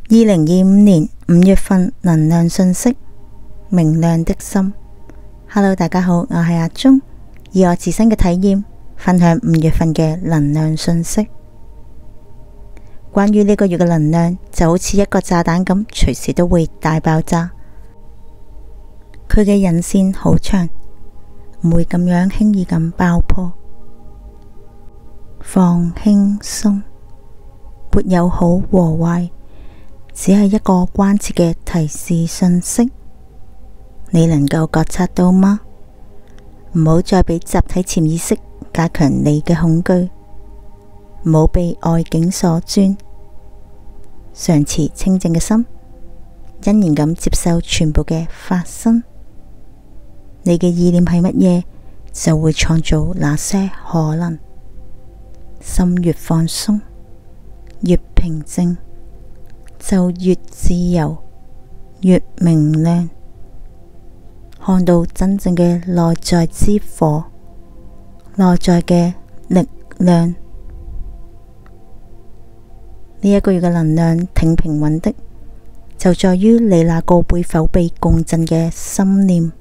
2025年5月份能量訊息，明亮的心。Hello， 大家好，我係阿鍾，以我自身嘅體驗分享5月份嘅能量訊息。關於呢個月嘅能量，就好似一個炸彈咁，隨時都會大爆炸。佢嘅引線好長，唔會咁樣輕易咁爆破。放輕鬆，沒有好和壞，只係一個關切嘅提示訊息。你能夠覺察到嗎？唔好再俾集體潛意識加強你嘅恐懼，唔好被外境所專，常持清淨嘅心，欣然咁接受全部嘅發生。你嘅意念係乜嘢，就會創造那些可能。心越放鬆，越平靜，就越自由，越明亮。看到真正嘅內在之火，內在嘅力量。呢一個月嘅能量挺平穩的，就在於你那個會否被共振嘅心念。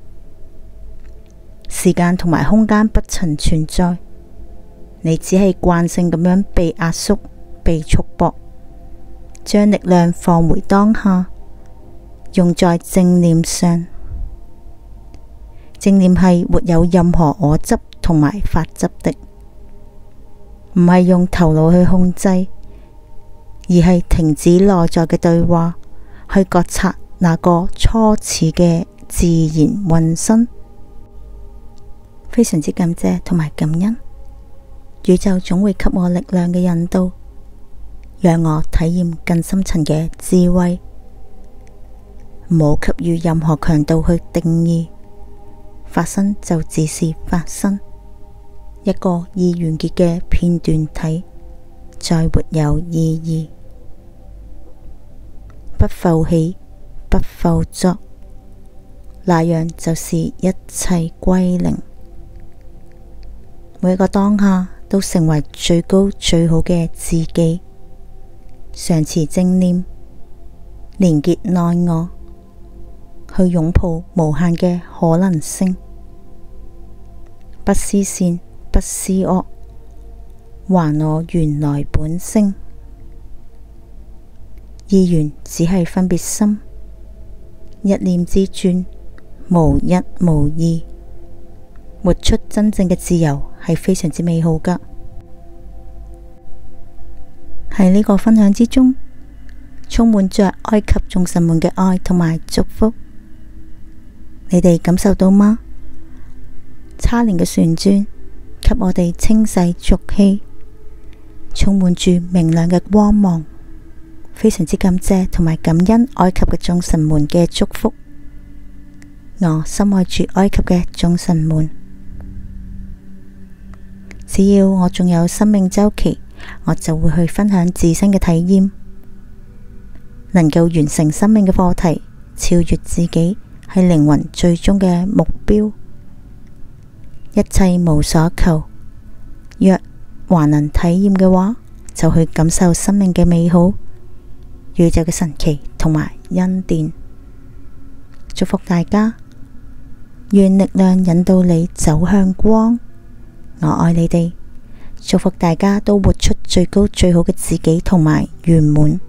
時間同埋空間不曾存在，你只係慣性咁樣被壓縮、被束縛。將力量放回當下，用在正念上。正念係沒有任何我執同埋法執的，唔係用頭腦去控制，而係停止內在嘅對話，去覺察那個初始嘅自然運生。非常之感謝同埋感恩，宇宙總會給我力量嘅引導，讓我體驗更深層嘅智慧。唔好給予任何強度去定義，發生就只是發生，一個已完結嘅片段體，再沒有意義。不負起，不負作，那樣就是一切歸零。每一個當下都成為最高最好嘅自己，常持正念，連結內我，去擁抱無限嘅可能性。不思善，不思惡，還我原來本性。意緣只係分別心，一念之轉，無一無二。活出真正嘅自由係非常之美好㗎。喺呢個分享之中，充滿着埃及眾神們嘅愛同埋祝福，你哋感受到嗎？叉蓮嘅旋轉給我哋清洗濁氣，充滿住明亮嘅光芒。非常之感謝同埋感恩埃及嘅眾神們嘅祝福。我深愛住埃及嘅眾神們。只要我仲有生命週期，我就會去分享自身嘅體驗，能夠完成生命嘅課題，超越自己，係靈魂最終嘅目標。一切無所求，若還能體驗嘅話，就去感受生命嘅美好，宇宙嘅神奇同埋恩典。祝福大家，願力量引導你走向光。我愛你哋，祝福大家都活出最高最好嘅自己同埋圓滿。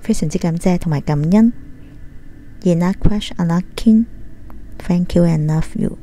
非常之感謝同埋感恩。Yena Crash Alakin，Thank you and love you。